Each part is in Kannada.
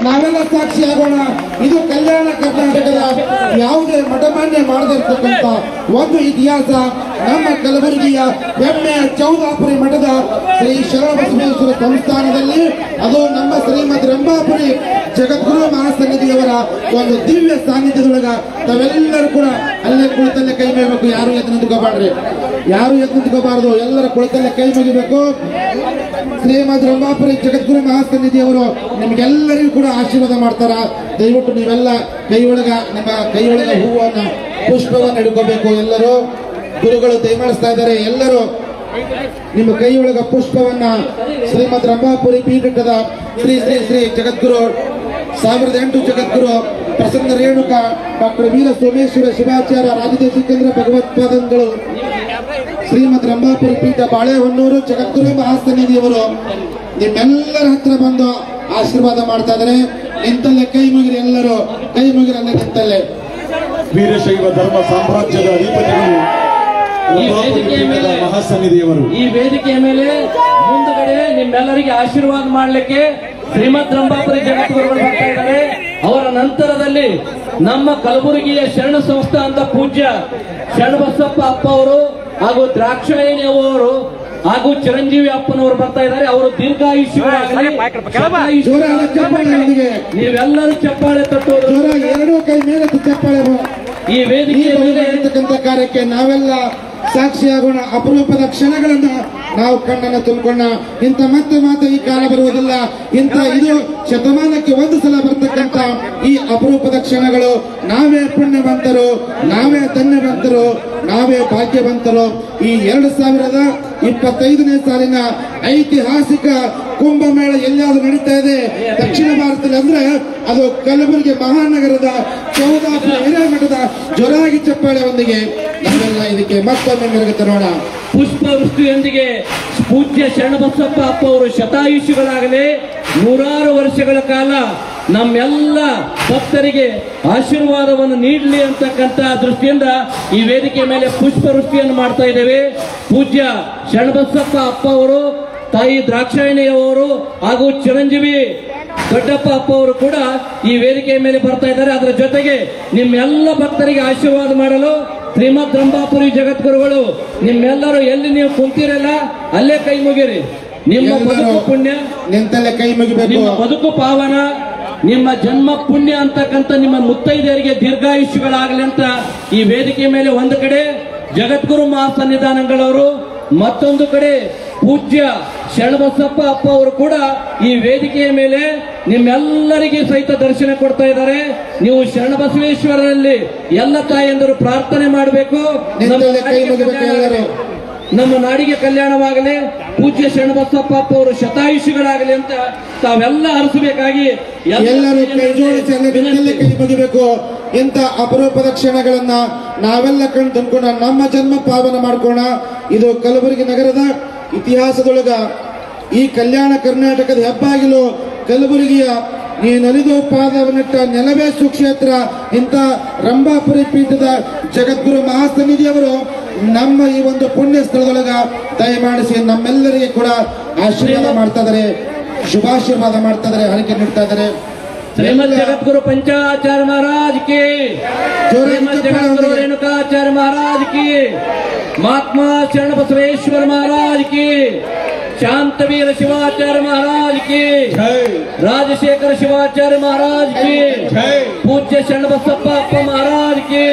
ನಾವೆಲ್ಲ ಸಾಕ್ಷಿಯಾಗೋಣ. ಇದು ಕಲ್ಯಾಣ ಕರ್ನಾಟಕದ ಯಾವುದೇ ಮಠಮಾನ್ಯ ಮಾಡದಿರ್ತಕ್ಕಂಥ ಒಂದು ಇತಿಹಾಸ. ನಮ್ಮ ಕಲಬುರಗಿಯ ಹೆಮ್ಮೆಯ ಚೌದಾಪುರಿ ಮಠದ ಶ್ರೀ ಶರಣಬಸವೇಶ್ವರ ಸಂಸ್ಥಾನದಲ್ಲಿ, ಅದು ನಮ್ಮ ಶ್ರೀಮದ್ ರಂಭಾಪುರಿ ಜಗದ್ಗುರು ಮಹಾಸನ್ನಿಧಿಯವರ ಒಂದು ದಿವ್ಯ ಸಾನ್ನಿಧ್ಯದೊಳಗ ತಾವೆಲ್ಲರೂ ಕೂಡ ಅಲ್ಲೇ ಕುಳಿತಲ್ಲೇ ಕೈ ಮುಗಿಬೇಕು. ಯಾರು ಎದ್ದು ನಿಂತ್ಕೋಬಾರ್ರಿ, ಯಾರು ಎದ್ದು ನಿಂತ್ಕೋಬಾರ್ದು, ಎಲ್ಲರ ಕುಳಿತಲ್ಲೇ ಕೈ ಮುಗಿಬೇಕು. ಶ್ರೀಮದ್ ರಂಭಾಪುರಿ ಜಗದ್ಗುರು ಮಹಾಸನ್ನಿಧಿಯವರು ನಿಮ್ಗೆಲ್ಲರಿಗೂ ಕೂಡ ಆಶೀರ್ವಾದ ಮಾಡ್ತಾರ. ದಯವಿಟ್ಟು ನೀವೆಲ್ಲ ನಿಮ್ಮ ಕೈಯೊಳಗ ಹೂವನ್ನ ಪುಷ್ಪವನ್ನು ಹಿಡ್ಕೋಬೇಕು. ಎಲ್ಲರೂ ಗುರುಗಳು ದಯಮಾಡಿಸ್ತಾ ಇದ್ದಾರೆ. ಎಲ್ಲರೂ ನಿಮ್ಮ ಕೈಯೊಳಗ ಪುಷ್ಪವನ್ನ ಶ್ರೀಮದ್ ರಂಭಾಪುರಿ ಪೀಠದ ಶ್ರೀ ಶ್ರೀ ಶ್ರೀ ಜಗದ್ಗುರು 1008 ಜಗದ್ಗುರು ಪ್ರಸನ್ನ ರೇಣುಕ ಡಾಕ್ಟರ್ ವೀರ ಸೋಮೇಶ್ವರ ಶಿವಾಚಾರ್ಯ ರಾಜದೇಶಿಕೇಂದ್ರ ಭಗವತ್ಪಾದಂಗಳು ಶ್ರೀಮದ್ ರಂಭಾಪುರಿ ಪೀಠ ಬಾಳೆಹೊನ್ನೂರು ಜಗದ್ಗುರು ಮಹಾಸನ್ನಿಧಿಯವರು ನಿಮ್ಮೆಲ್ಲರ ಹತ್ರ ಬಂದು ಆಶೀರ್ವಾದ ಮಾಡ್ತಾ ಇದ್ದಾರೆ. ನಿಂತಲ್ಲೇ ಕೈ ಮುಗಿರಿ, ಎಲ್ಲರೂ ಕೈ ಮುಗಿರಲ್ಲೇ ನಿಂತಲ್ಲೇ. ವೀರಶೈವ ಧರ್ಮ ಸಾಮ್ರಾಜ್ಯದ ಅಧಿಪತಿಗಳು ಮಹಾಸನ್ನಿಧಿಯವರು ಈ ವೇದಿಕೆಯ ಮೇಲೆ ಮುಂದುಗಡೆ ನಿಮ್ಮೆಲ್ಲರಿಗೆ ಆಶೀರ್ವಾದ ಮಾಡಲಿಕ್ಕೆ ಶ್ರೀಮದ್ ರಂಭಾಪುರಿ ಜಗದ್ಗುರುಗಳು ಬರ್ತಾ ಇದ್ದಾರೆ. ಅವರ ನಂತರದಲ್ಲಿ ನಮ್ಮ ಕಲಬುರಗಿಯ ಶರಣ ಸಂಸ್ಥಾನದ ಪೂಜ್ಯ ಶರಣಬಸಪ್ಪ ಅಪ್ಪ ಅವರು ಹಾಗೂ ದ್ರಾಕ್ಷಾಯಣಿ ಅವರು ಹಾಗೂ ಚಿರಂಜೀವಿ ಅಪ್ಪನವರು ಬರ್ತಾ ಇದ್ದಾರೆ. ಅವರು ದೀರ್ಘಾಯುಷ್ಯಗಳಾಗಲಿ. ನೀವೆಲ್ಲರೂ ಚಪ್ಪಾಳೆ ತಟ್ಟುವುದು, ಎರಡೂ ಕೈ ಮೇಲೆ ಚಪ್ಪಾಳೆ. ಈ ವೇದಿಕೆಯಲ್ಲಿ ಇರತಕ್ಕಂಥ ಕಾರ್ಯಕ್ಕೆ ನಾವೆಲ್ಲ ಸಾಕ್ಷಿಯಾಗೋಣ. ಅಪರೂಪದ ಕ್ಷಣಗಳನ್ನ ನಾವು ಕಣ್ಣನ್ನು ತುಂಬಿಕೊಂಡ. ಇಂಥ ಮತ್ತೆ ಈ ಕಾಲ ಬರುವುದಿಲ್ಲ. ಇದು ಶತಮಾನಕ್ಕೆ ಒಂದು ಸಲ ಬರ್ತಕ್ಕಂಥ ಈ ಅಪರೂಪದ ಕ್ಷಣಗಳು. ನಾವೇ ಪುಣ್ಯವಂತರು, ನಾವೇ ಧನ್ಯವಂತರು, ನಾವೇ ಭಾಗ್ಯವಂತರು. ಈ 2025ನೇ ಸಾಲಿನ ಐತಿಹಾಸಿಕ ಕುಂಭಮೇಳ ಎಲ್ಲಾದ್ರೂ ನಡೀತಾ ಇದೆ ದಕ್ಷಿಣ ಭಾರತದಲ್ಲಿ ಅಂದ್ರೆ ಅದು ಕಲಬುರಗಿ ಮಹಾನಗರದ ಚೌದಾಪುರ ಹಿರೇಮಠದ ಜೋರಾಗಿ ಚಪ್ಪಾಳೆಯೊಂದಿಗೆ ನಾವೆಲ್ಲ ಇದಕ್ಕೆ ಮತ್ತೊಮ್ಮೆ ಮೆರುಗು ತರೋಣ. ಪುಷ್ಪವೃಷ್ಟಿಯೊಂದಿಗೆ ಪೂಜ್ಯ ಶರಣಬಸಪ್ಪ ಅಪ್ಪ ಅವರು ಶತಾಯುಷಿಗಳಾಗಲಿ 100 ವರ್ಷಗಳ ಕಾಲ ನಮ್ಮೆಲ್ಲ ಭಕ್ತರಿಗೆ ಆಶೀರ್ವಾದವನ್ನು ನೀಡಲಿ ಅಂತಕ್ಕಂಥ ದೃಷ್ಟಿಯಿಂದ ಈ ವೇದಿಕೆ ಮೇಲೆ ಪುಷ್ಪವೃಷ್ಟಿಯನ್ನು ಮಾಡ್ತಾ ಇದ್ದೇವೆ. ಪೂಜ್ಯ ಶರಣಬಸಪ್ಪ ಅಪ್ಪ ಅವರು, ತಾಯಿ ದ್ರಾಕ್ಷಾಯಣಿಯವರು ಹಾಗೂ ಚಿರಂಜೀವಿ ದೊಡ್ಡಪ್ಪ ಅಪ್ಪ ಅವರು ಕೂಡ ಈ ವೇದಿಕೆಯ ಮೇಲೆ ಬರ್ತಾ ಇದ್ದಾರೆ. ಅದರ ಜೊತೆಗೆ ನಿಮ್ಮೆಲ್ಲ ಭಕ್ತರಿಗೆ ಆಶೀರ್ವಾದ ಮಾಡಲು ಶ್ರೀಮದ್ ರಂಭಾಪುರಿ ಜಗದ್ಗುರುಗಳು ನಿಮ್ಮೆಲ್ಲರೂ ಎಲ್ಲಿ ನೀವು ಕುಂತಿರಲ್ಲ ಅಲ್ಲೇ ಕೈ ಮುಗಿರಿ. ನಿಮ್ಮ ಬದುಕು ಪುಣ್ಯ, ನಿಂತಲ್ಲೇ ಕೈ ಮುಗಿಬೇಕು. ನಿಮ್ಮ ಬದುಕು ಪಾವನ, ನಿಮ್ಮ ಜನ್ಮ ಪುಣ್ಯ ಅಂತಕ್ಕಂಥ ನಿಮ್ಮ ಮುತ್ತೈದೆಯರಿಗೆ ದೀರ್ಘಾಯುಷ್ಯಗಳಾಗಲಿ ಅಂತ ಈ ವೇದಿಕೆ ಮೇಲೆ ಒಂದು ಕಡೆ ಜಗದ್ಗುರು ಮಹಾಸನ್ನಿಧಾನಗಳವರು, ಮತ್ತೊಂದು ಕಡೆ ಪೂಜ್ಯ ಶರಣಬಸಪ್ಪ ಅಪ್ಪ ಅವರು ಕೂಡ ಈ ವೇದಿಕೆಯ ಮೇಲೆ ನಿಮ್ಮೆಲ್ಲರಿಗೆ ಸಹಿತ ದರ್ಶನ ಕೊಡ್ತಾ ಇದ್ದಾರೆ. ನೀವು ಶರಣಬಸವೇಶ್ವರರಲ್ಲಿ ಎಲ್ಲ ತಾಯಂದರು ಪ್ರಾರ್ಥನೆ ಮಾಡಬೇಕು. ನಮ್ಮ ನಾಡಿಗೆ ಕಲ್ಯಾಣವಾಗಲಿ, ಪೂಜ್ಯ ಶರಣಬಸಪ್ಪ ಅಪ್ಪ ಅವರು ಶತಾಯುಷಿಗಳಾಗಲಿ ಅಂತ ತಾವೆಲ್ಲ ಹರಿಸಬೇಕಾಗಿ ಎಲ್ಲರೂ ಕೈ ಜೋಡಿಸಿ ಕೈ ಮುಗಿಬೇಕು. ಇಂಥ ಅಪರೂಪದ ಕ್ಷಣಗಳನ್ನ ನಾವೆಲ್ಲ ಕಣ್ ತುಂಬಿಕೊಂಡ ನಮ್ಮ ಜನ್ಮ ಪಾವನ ಮಾಡ್ಕೋಣ. ಇದು ಕಲಬುರಗಿ ನಗರದ ಇತಿಹಾಸದೊಳಗ ಈ ಕಲ್ಯಾಣ ಕರ್ನಾಟಕದ ಹೆಬ್ಬಾಗಿಲು ಕಲಬುರಗಿಯ ನೀನಲಿದು ಪಾದವನ್ನಿಟ್ಟ ನೆಲವೇ ಸುಕ್ಷೇತ್ರ. ಇಂಥ ರಂಭಾಪುರಿ ಪೀಠದ ಜಗದ್ಗುರು ಮಹಾಸನ್ನಿಧಿಯವರು ನಮ್ಮ ಈ ಒಂದು ಪುಣ್ಯ ಸ್ಥಳದೊಳಗ ದಯಮಾಡಿಸಿ ನಮ್ಮೆಲ್ಲರಿಗೆ ಕೂಡ ಆಶೀರ್ವಾದ ಮಾಡ್ತಾ ಇದ್ದಾರೆ, ಶುಭಾಶೀರ್ವಾದ ಮಾಡ್ತಾ ಇದ್ದಾರೆ, ಹರಕೆ ನೀಡ್ತಾ ಇದ್ದಾರೆ. ಶ್ರೀಮದ್ ಜಗದ್ಗುರು पंचाचार्य महाराज की, श्रीमद जगद्गुरु रेणुकाचार्य महाराज की, महात्मा शरण बसवेश्वर महाराज की, शांतवीर शिवाचार्य महाराज की, राजशेखर शिवाचार्य महाराज की, पूज्य शरण बसप्ಪ महाराज की.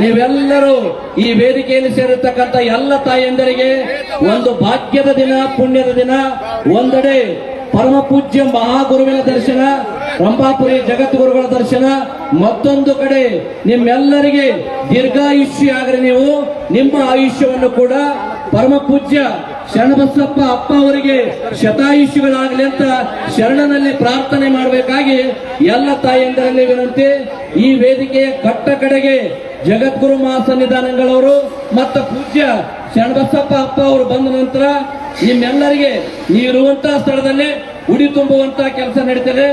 ನೀವೆಲ್ಲರೂ ಈ ವೇದಿಕೆಯಲ್ಲಿ ಸೇರಿರ್ತಕ್ಕಂಥ ಎಲ್ಲ ತಾಯಂದರಿಗೆ ಒಂದು ಭಾಗ್ಯದ ದಿನ, ಪುಣ್ಯದ ದಿನ. ಒಂದೆಡೆ ಪರಮ ಪೂಜ್ಯ ಮಹಾಗುರುವಿನ ದರ್ಶನ, ರಂಭಾಪುರಿ ಜಗದ್ಗುರುಗಳ ದರ್ಶನ, ಮತ್ತೊಂದು ಕಡೆ ನಿಮ್ಮೆಲ್ಲರಿಗೆ ದೀರ್ಘಾಯುಷ್ಯ ಆಗಲಿ. ನೀವು ನಿಮ್ಮ ಆಯುಷ್ಯವನ್ನು ಕೂಡ ಪರಮ ಪೂಜ್ಯ ಶರಣಬಸಪ್ಪ ಅಪ್ಪ ಅವರಿಗೆ ಶತಾಯುಷ್ಯಗಳಾಗಲಿ ಅಂತ ಶರಣನಲ್ಲಿ ಪ್ರಾರ್ಥನೆ ಮಾಡಬೇಕಾಗಿ ಎಲ್ಲ ತಾಯಂದರಲ್ಲಿ ವಿನಂತಿ. ಈ ವೇದಿಕೆಯ ಕಟ್ಟ ಕಡೆಗೆ ಜಗದ್ಗುರು ಮಹಾಸನ್ನಿಧಾನಗಳವರು ಮತ್ತು ಪೂಜ್ಯ ಶರಣಬಸಪ್ಪ ಅಪ್ಪ ಅವರು ಬಂದ ನಂತರ ನಿಮ್ಮೆಲ್ಲರಿಗೆ ನೀವಿರುವಂತಹ ಸ್ಥಳದಲ್ಲಿ ಉಡಿ ತುಂಬುವಂತಹ ಕೆಲಸ ನಡೀತದೆ.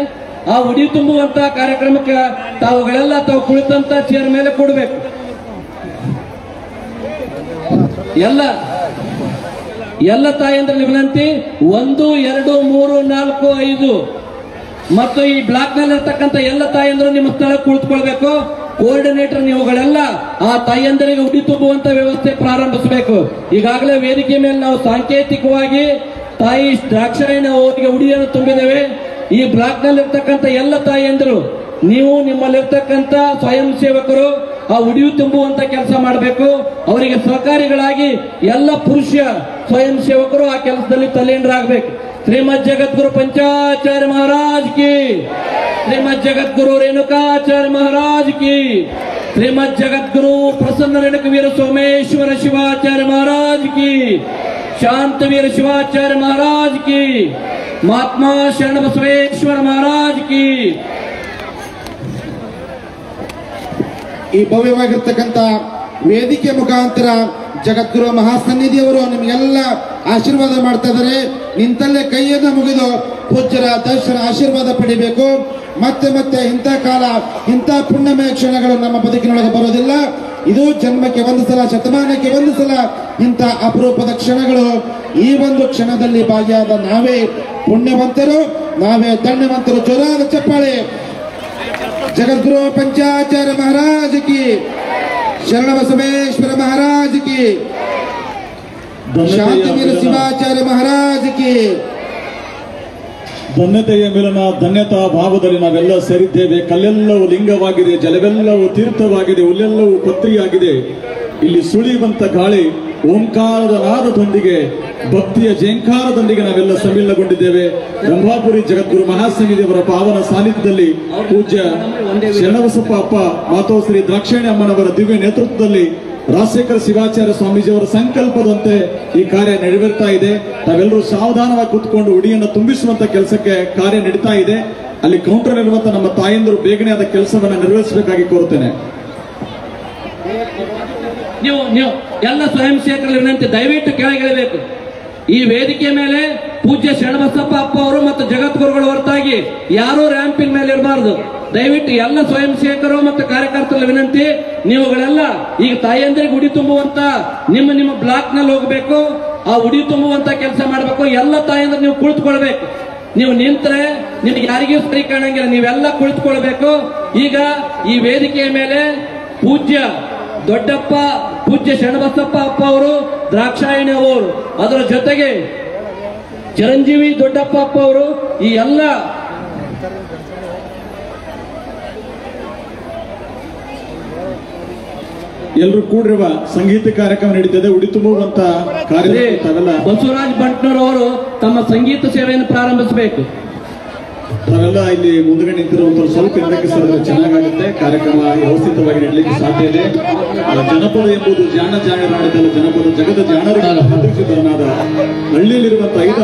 ಆ ಉಡಿ ತುಂಬುವಂತಹ ಕಾರ್ಯಕ್ರಮಕ್ಕೆ ತಾವುಗಳೆಲ್ಲ ತಾವು ಕುಳಿತಂತ ಚೇರ್ ಮೇಲೆ ಕೊಡಬೇಕು. ಎಲ್ಲ ತಾಯಂದ್ರಲ್ಲಿ ವಿನಂತಿ. 1, 2, 3, 4, 5 ಮತ್ತು ಈ ಬ್ಲಾಕ್ ನಲ್ಲಿ ಇರ್ತಕ್ಕಂಥ ಎಲ್ಲ ತಾಯಂದರು ನಿಮ್ಮ ಸ್ಥಳ ಕುಳಿತುಕೊಳ್ಬೇಕು. ಕೋಆರ್ಡಿನೇಟರ್ ನೀವುಗಳೆಲ್ಲ ಆ ತಾಯಂದರಿಗೆ ಉಡಿ ತುಂಬುವಂತ ವ್ಯವಸ್ಥೆ ಪ್ರಾರಂಭಿಸಬೇಕು. ಈಗಾಗಲೇ ವೇದಿಕೆ ಮೇಲೆ ನಾವು ಸಾಂಕೇತಿಕವಾಗಿ ತಾಯಿ ದ್ರಾಕ್ಷಾಯಣ ಅವರಿಗೆ ಉಡಿಯನ್ನು ತುಂಬಿದ್ದೇವೆ. ಈ ಬ್ಲಾಕ್ ನಲ್ಲಿ ಇರ್ತಕ್ಕಂಥ ಎಲ್ಲ ತಾಯಂದರು ನೀವು ನಿಮ್ಮಲ್ಲಿರ್ತಕ್ಕಂಥ ಸ್ವಯಂ ಸೇವಕರು ಆ ಉಡಿಯು ತುಂಬುವಂತ ಕೆಲಸ ಮಾಡಬೇಕು. ಅವರಿಗೆ ಸಹಕಾರಿಗಳಾಗಿ ಎಲ್ಲ ಪುರುಷ ಸ್ವಯಂ ಸೇವಕರು ಆ ಕೆಲಸದಲ್ಲಿ ತಲ್ಲೀನರಾಗಬೇಕು. ಶ್ರೀಮದ್ ಜಗದ್ಗುರು ಪಂಚಾಚಾರ್ಯ ಮಹಾರಾಜ್ ಕಿ, ಶ್ರೀಮದ್ ಜಗದ್ಗುರು ರೇಣುಕಾಚಾರ್ಯ ಮಹಾರಾಜ್ ಕಿ, ಶ್ರೀಮದ್ ಜಗದ್ಗುರು ಪ್ರಸನ್ನ ರೇಣುಕವೀರ ಸೋಮೇಶ್ವರ ಶಿವಾಚಾರ್ಯ ಮಹಾರಾಜ್ ಕಿ, ಶಾಂತವೀರ ಶಿವಾಚಾರ್ಯ ಮಹಾರಾಜ್ ಕಿ, ಮಹಾತ್ಮ ಶರಣ ಬಸವೇಶ್ವರ ಮಹಾರಾಜ್ ಕಿ. ಈ ಭವ್ಯವಾಗಿರ್ತಕ್ಕಂಥ ವೇದಿಕೆ ಮುಖಾಂತರ ಜಗದ್ಗುರು ಮಹಾಸನ್ನಿಧಿಯವರು ನಿಮಗೆಲ್ಲ ಆಶೀರ್ವಾದ ಮಾಡ್ತಾ ಇದ್ದಾರೆ. ನಿಂತಲ್ಲೇ ಕೈಯನ್ನು ಮುಗಿದು ಪೂಜ್ಯರ ದರ್ಶನ ಆಶೀರ್ವಾದ ಪಡಿಬೇಕು. ಮತ್ತೆ ಮತ್ತೆ ಇಂಥ ಕಾಲ ಇಂಥ ಪುಣ್ಯಮಯ ಕ್ಷಣಗಳು ನಮ್ಮ ಬದುಕಿನೊಳಗೆ ಬರೋದಿಲ್ಲ. ಇದು ಜನ್ಮಕ್ಕೆ ಒಂದು ಸಲ, ಶತಮಾನಕ್ಕೆ ಒಂದು ಸಲ ಇಂಥ ಅಪರೂಪದ ಕ್ಷಣಗಳು. ಈ ಒಂದು ಕ್ಷಣದಲ್ಲಿ ಭಾಗಿಯಾದ ನಾವೇ ಪುಣ್ಯವಂತರು, ನಾವೇ ಧನ್ಯವಂತರು. ಜೋರಾದ ಚಪ್ಪಾಳೆ. ಜಗದ್ಗುರು ಪಂಚಾಚಾರ್ಯ ಮಹಾರಾಜ್ ಕಿ, ಶರಣ ಬಸವೇಶ್ವರ ಮಹಾರಾಜ್ ಕಿ, ಶಾಂತವೀರ ಶಿವಾಚಾರ್ಯ ಮಹಾರಾಜ್ ಕಿ. ಧನ್ಯತೆಯ ಮಿಲನ, ಧನ್ಯತಾ ಭಾವದಲ್ಲಿ ನಾವೆಲ್ಲ ಸೇರಿದ್ದೇವೆ. ಕಲ್ಲೆಲ್ಲವೂ ಲಿಂಗವಾಗಿದೆ, ಜಲವೆಲ್ಲವೂ ತೀರ್ಥವಾಗಿದೆ, ಹುಲ್ಲೆಲ್ಲವೂ ಪತ್ರಿಯಾಗಿದೆ. ಇಲ್ಲಿ ಸುಳಿಯುವಂತ ಗಾಳಿ ಓಂಕಾರದ ನಾದದೊಂದಿಗೆ, ಭಕ್ತಿಯ ಜೇಂಕಾರದೊಂದಿಗೆ ನಾವೆಲ್ಲ ಸಮ್ಮಿಲನಗೊಂಡಿದ್ದೇವೆ. ರಂಭಾಪುರಿ ಜಗದ್ಗುರು ಮಹಾಸನ್ನಿಧಿಯವರ ಪಾವನ ಸಾನ್ನಿಧ್ಯದಲ್ಲಿ ಪೂಜ್ಯ ಶರಣಬಸಪ್ಪ ಅಪ್ಪ ಮಾತೋಶ್ರೀ ದ್ರಾಕ್ಷಾಯಣಿ ಅಮ್ಮನವರ ದಿವ್ಯ ನೇತೃತ್ವದಲ್ಲಿ ರಾಜಶೇಖರ ಶಿವಾಚಾರ್ಯ ಸ್ವಾಮೀಜಿಯವರ ಸಂಕಲ್ಪದಂತೆ ಈ ಕಾರ್ಯ ನೆರವೇರ್ತಾ ಇದೆ. ನಾವೆಲ್ಲರೂ ಸಾವಧಾನವಾಗಿ ಕೂತ್ಕೊಂಡು ಉಡಿಯನ್ನು ತುಂಬಿಸುವಂತ ಕೆಲಸಕ್ಕೆ ಕಾರ್ಯ ನಡೀತಾ ಇದೆ. ಅಲ್ಲಿ ಕೌಂಟರ್ ಇರುವಂತಹ ನಮ್ಮ ತಾಯಂದರು ಬೇಗನೆ ಆದ ಕೆಲಸವನ್ನು ನೆರವೇರಿಸಬೇಕಾಗಿ ಕೋರುತ್ತೇನೆ. ನೀವು ಎಲ್ಲ ಸ್ವಯಂ ಸೇವಕರ ವಿನಂತಿ, ದಯವಿಟ್ಟು ಕೆಳಗಿಳಿಬೇಕು. ಈ ವೇದಿಕೆ ಮೇಲೆ ಪೂಜ್ಯ ಶರಣಬಸಪ್ಪ ಅಪ್ಪ ಅವರು ಮತ್ತು ಜಗದ್ಗುರುಗಳ ಹೊರತಾಗಿ ಯಾರೂ ರ್ಯಾಂಪಿನ ಮೇಲೆ ಇರಬಾರದು. ದಯವಿಟ್ಟು ಎಲ್ಲ ಸ್ವಯಂ ಸೇವಕರು ಮತ್ತು ಕಾರ್ಯಕರ್ತರ ವಿನಂತಿ, ನೀವುಗಳೆಲ್ಲ ಈಗ ತಾಯಂದಿರಿಗೆ ಉಡಿ ತುಂಬುವಂತ ನಿಮ್ಮ ಬ್ಲಾಕ್ ನಲ್ಲಿ ಹೋಗಬೇಕು. ಆ ಉಡಿ ತುಂಬುವಂತ ಕೆಲಸ ಮಾಡಬೇಕು. ಎಲ್ಲ ತಾಯಂದ್ರೆ ನೀವು ಕುಳಿತುಕೊಳ್ಬೇಕು. ನೀವು ನಿಂತ್ರೆ ನಿಮ್ಗೆ ಯಾರಿಗೂ ಸರಿ ಕಾಣಂಗಿಲ್ಲ. ನೀವೆಲ್ಲ ಕುಳಿತುಕೊಳ್ಬೇಕು. ಈಗ ಈ ವೇದಿಕೆಯ ಮೇಲೆ ಪೂಜ್ಯ ದೊಡ್ಡಪ್ಪ, ಪೂಜ್ಯ ಶರಣಬಸಪ್ಪ ಅಪ್ಪ ಅವರು, ದ್ರಾಕ್ಷಾಯಣಿ ಅವರು, ಅದರ ಜೊತೆಗೆ ಚಿರಂಜೀವಿ ದೊಡ್ಡಪ್ಪ ಅಪ್ಪ ಅವರು, ಈ ಎಲ್ಲ ಎಲ್ಲರೂ ಕೂಡಿರುವ ಸಂಗೀತ ಕಾರ್ಯಕ್ರಮ ನಡೀತದೆ. ಉಡಿ ತುಂಬುವಂತ ಕಾರ್ಯ ಬಸವರಾಜ್ ಬಂಟ್ನವರು ತಮ್ಮ ಸಂಗೀತ ಸೇವೆಯನ್ನು ಪ್ರಾರಂಭಿಸಬೇಕು. ನಾವೆಲ್ಲ ಇಲ್ಲಿ ಮುಂದುಗಡೆ ನಿಂತಿರುವಂತ ಸ್ವಲ್ಪ ಹಿಂದಕ್ಕೆ ಸರಿದ್ರೆ ಚೆನ್ನಾಗುತ್ತೆ. ಕಾರ್ಯಕ್ರಮ ವ್ಯವಸ್ಥಿತವಾಗಿ ನಡೀಲಿಕ್ಕೆ ಸಾಧ್ಯ ಇದೆ. ಜನಪದ ಎಂಬುದು ಜಾಣ ನಾಡಿದ್ದಲ್ಲ, ಜನಪದ ಜಗದ ಜಾಣರಿಗಾದ ಹಳ್ಳಿಯಲ್ಲಿರುವಂತಹ 5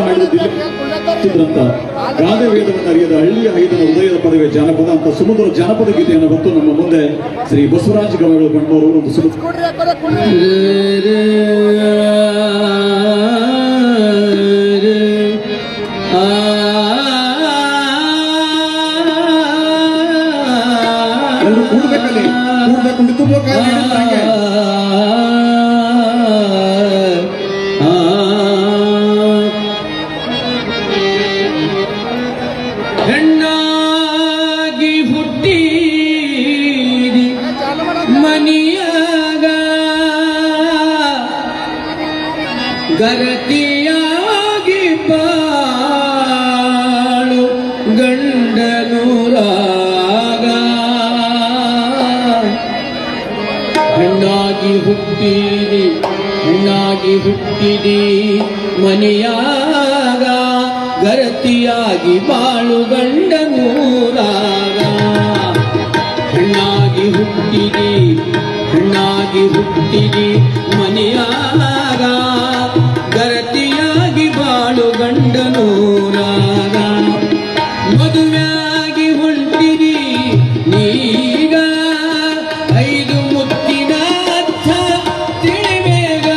ಹಾಡಿದ್ರಂತ ಗಾದೆ ವೇದವನ್ನು ಅರಿಯದ ಹಳ್ಳಿಯ 5ನ ಉದಯದ ಪದವೇ ಜಾನಪದ ಅಂತ ಸುಮಧುರ ಜಾನಪದ ಗೀತೆಯನ್ನು ಹೊತ್ತು ನಮ್ಮ ಮುಂದೆ ಶ್ರೀ ಬಸವರಾಜ ಗಮಗಳು ಬಂಡವರು ಒಂದು ಹೆಣ್ಣಾಗಿ ಹುಟ್ಟಿ ಮನಿಯಾಗ ಗರತಿಯಾಗಿ ಬಾಳು ಗಂಡನೂರಾಗ ಹೆಣ್ಣಾಗಿ ಹುಟ್ಟಿದಿ ಮನಿಯಾಗ ಗರತಿಯಾಗಿ ಬಾಳು ಗಂಡನೂರಾಗ ಹೆಣ್ಣಾಗಿ ಹುಟ್ಟಿದಿ ಮನಿಯಾಗ ಗರತಿಯಾಗಿ ಬಾಳು ಗಂಡನೂರಾಗ ಮದುವೆಯಾಗಿ ಹೊಂಟಿದಿ ನೀಗ 5 ಮುತ್ತಿನ ಅರ್ಥ ತಿಳಿಬೇಗ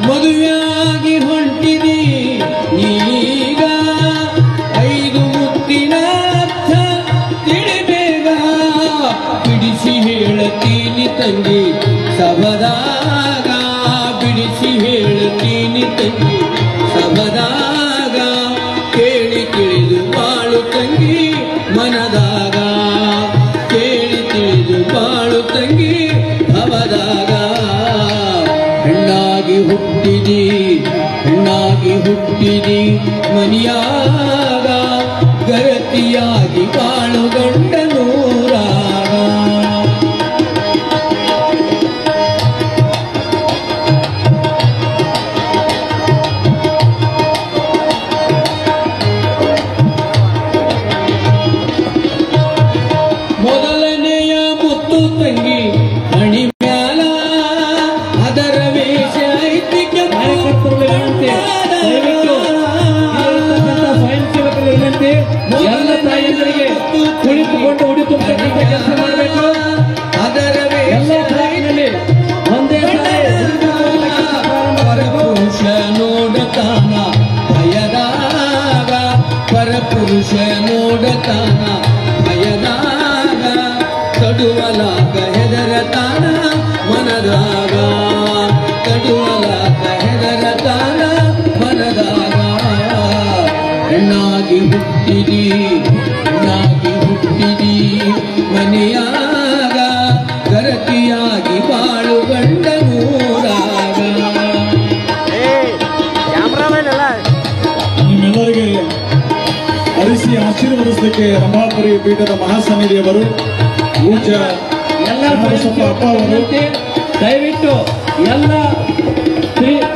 ಮದುವೆಯಾಗಿ ಹೊಂಟಿದಿ ನೀಗ 5 ಮುತ್ತಿನ ಅರ್ಥ ತಿಳಿಬೇಗ ಬಿಡಿಸಿ ಹೇಳತೀನಿ ತಂಗಿ ಸಬದಾಗ ಬಿಡಿಸಿ ಹೇಳತೀನಿ ತಂಗಿ ಸಬದಾಗ ಕೇಳಿ ತಿಳಿದು ಬಾಳು ತಂಗಿ ಮನದಾಗ ಕೇಳಿ ತಿಳಿದು ಬಾಳು ತಂಗಿ ಭವದಾಗ ಹೆಣ್ಣಾಗಿ ಹುಟ್ಟಿದಿ ಮನಿಯಾಗ ಗರತಿಯಾಗಿ ಬಾಳು ಗಂಡ ನೂರಾಗ ಮೊದಲನೆಯ ಮುತ್ತು ತಂಗಿ ಹಣಿ ಮ್ಯಾಲ ಅದರ ವೇಷ ಐತಿ ಎಲ್ಲ ತಾಯಿಯರಿಗೆ ಕುಳಿತುಕೊಂಡು ಉಡಿ ತುಂಬತಕ್ಕಂಥ ಕೆಲಸ ಮಾಡಬೇಕು. ಅದರ ಎಲ್ಲ ತಾಯಿನಲ್ಲಿ ಒಂದೇ ಪರಪುರುಷ ನೋಡತಾನ ಭಯದಾಗ ಪರಪುರುಷ ನೋಡತಾನ ಭಯದಾಗ ತಡುವಲಾಗ ಹೆದರತಾನ ಮನದಾಗ ತಡುವಲಾಗ ಹೆದರತಾನ ಮನದಾಗ ಹೆಣ್ಣಾಗಿ ಹುಟ್ಟಿದಿ ಮನೆಯಾಗ ಗರತಿಯಾಗಿ ಬಾಳು ಗಂಡ ನೂರಾಗ. ನಿಮ್ಮೆಲ್ಲರಿಗೆ ಅರಿಸಿ ಆಶೀರ್ವದಿಸಲಿಕ್ಕೆ ರಂಭಾಪುರಿ ಪೀಠದ ಮಹಾಸನ್ನಿಧಿಯವರು ಪೂಜ್ಯ ಎಲ್ಲ ಅಪ್ಪ ಅವರು ದಯವಿಟ್ಟು ಎಲ್ಲ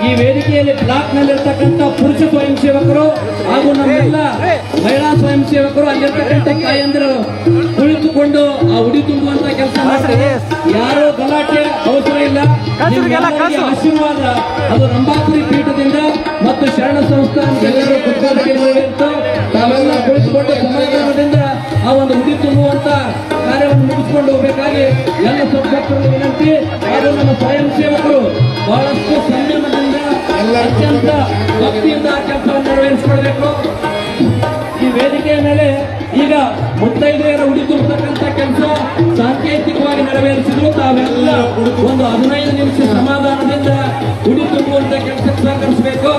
ಈ ವೇದಿಕೆಯಲ್ಲಿ ಬ್ಲಾಕ್ ನಲ್ಲಿರ್ತಕ್ಕಂಥ ಪುರುಷ ಸ್ವಯಂ ಸೇವಕರು ಹಾಗೂ ನಮ್ಮೆಲ್ಲ ಮಹಿಳಾ ಸ್ವಯಂ ಸೇವಕರು ಅಲ್ಲಿರ್ತಕ್ಕಂಥ ತಾಯಂದಿರು ಕುಳಿತುಕೊಂಡು ಆ ಉಡಿ ತುಂಬುವಂತ ಕೆಲಸ ಮಾಡ್ತಾರೆ. ಯಾರು ಗಲಾಟೆ ಅವಸರ ಇಲ್ಲ. ನಿಮ್ಮೆಲ್ಲರಿಗೆ ಆಶೀರ್ವಾದ ಅದು ರಂಭಾಪುರಿ ಪೀಠದಿಂದ ಮತ್ತು ಶರಣ ಸಂಸ್ಥಾನ ಎಲ್ಲರೂ ಇತ್ತು. ತಾವೆಲ್ಲ ಕುಳಿತುಕೊಂಡು ಸಮಾಧಾನದಿಂದ ಆ ಒಂದು ಉಡಿ ತುಂಬುವಂತ ಕಾರ್ಯವನ್ನು ಮುಗಿಸಿಕೊಂಡು ಹೋಗಬೇಕಾಗಿ ಎಲ್ಲ ಸಭ್ಯತ್ವದ ವಿನಂತಿ. ಹಾಗೂ ನಮ್ಮ ಸ್ವಯಂ ಸೇವಕರು ಬಹಳಷ್ಟು ಸಂಯಮದಿಂದ ಅತ್ಯಂತ ಭಕ್ತಿಯಿಂದ ಆ ಕೆಲಸವನ್ನು ನೆರವೇರಿಸಿಕೊಳ್ಬೇಕು. ಈ ವೇದಿಕೆಯ ಮೇಲೆ ಈಗ ಮುತ್ತೈದೆಯರ ಉಡಿ ತುಂಬತಕ್ಕಂಥ ಕೆಲಸ ಸಾಂಕೇತಿಕವಾಗಿ ನೆರವೇರಿಸಿದ್ರು. ತಾವೆಲ್ಲ ಒಂದು 15 ನಿಮಿಷ ಸಮಾಧಾನದಿಂದ ಉಡಿ ತುಂಬುವಂತ ಕೆಲಸಕ್ಕೆ ಸಹಕರಿಸಬೇಕು.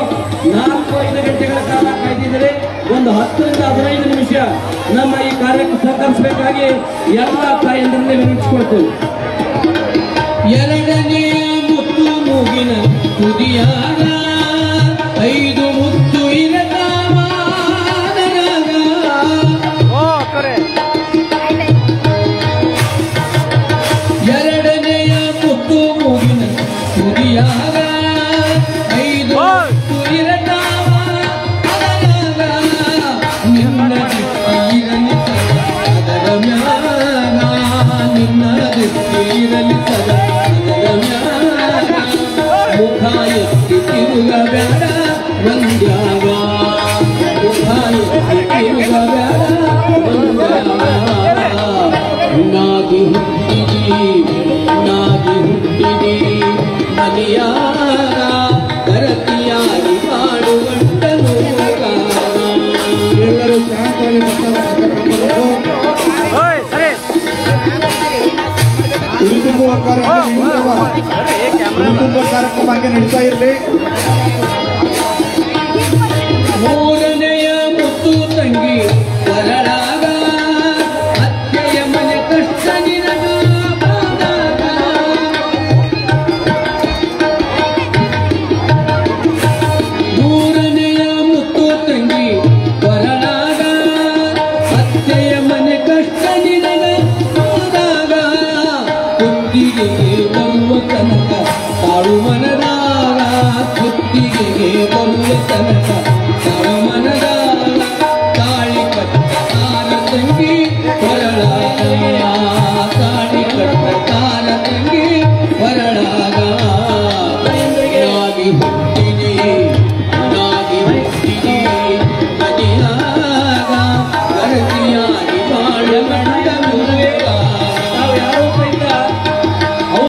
4-5 ಗಂಟೆಗಳ ಕಾಲ ಕಾಯ್ದಿದ್ದರೆ ಒಂದು 10 ರಿಂದ 15 ನಿಮಿಷ ನಮ್ಮ ಈ ಕಾರ್ಯಕ್ಕೆ ಸಹಕರಿಸಬೇಕಾಗಿ ಎಲ್ಲ ತಾಯಂದರನ್ನೇ ವಿನಂತಿಸಿಕೊಳ್ತೇವೆ. ಎರಡನೆಯ ಮುತ್ತು ಮೂಗಿನ ತುದಿಯಾಗ 5 ಮುತ್ತು ಇರತಾವ ಎರಡನೆಯ ಮುತ್ತು ಮೂಗಿನ ತುದಿಯಾಗ 5 ಮುತ್ತು ಇರತಾವ ನಿನ್ನ ದಿಕ್ಕಿರಲಿ ಅದರ ಮ್ಯಾಗ ನಿನ್ನ ದಿಕ್ಕಿರಲಿ ಮುಖ ಎತ್ತಿ ತಿರುಗಬೇಡ ಮಂದ್ಯಾಗ ಮುಖ ಎತ್ತಿ ತಿರುಗಬೇಡ ಮಂದ್ಯಾಗ ಹುಟ್ಟಾಗಿ ಹುಟ್ಟಿದಿ ಮನೆಯಾಗ ಗರತಿಯಾಗಿ ಮಾಡುವಂಟನು ಎಲ್ಲರೂ ಉಡಿ ತುಂಬುವ ಕಾರ್ಯಕ್ರಮ ಹಾಗೆ ನಡೀತಾ ಇರಲಿ. ಮೂರನೆಯ ಮುತ್ತು ತಂಗಿ ಬರಲಾಗ ಅತ್ತೆಯ ಮನೆ ಕಷ್ಟ ನಿನಗ ಬಂದಾಗ ಮೂರನೆಯ ಮುತ್ತು ತಂಗಿ ಬರಲಾಗ ಅತ್ತೆಯ ಮನೆ ಕಷ್ಟ ನಿನಗ ಬಂದಾಗ ಕುತ್ತಿಗೆಗೆ ಬರುವ ತನಕ ತಾಳು ಮನದಾಗ ಕುತ್ತಿಗೆಗೆ ಬರುವ ತನಕ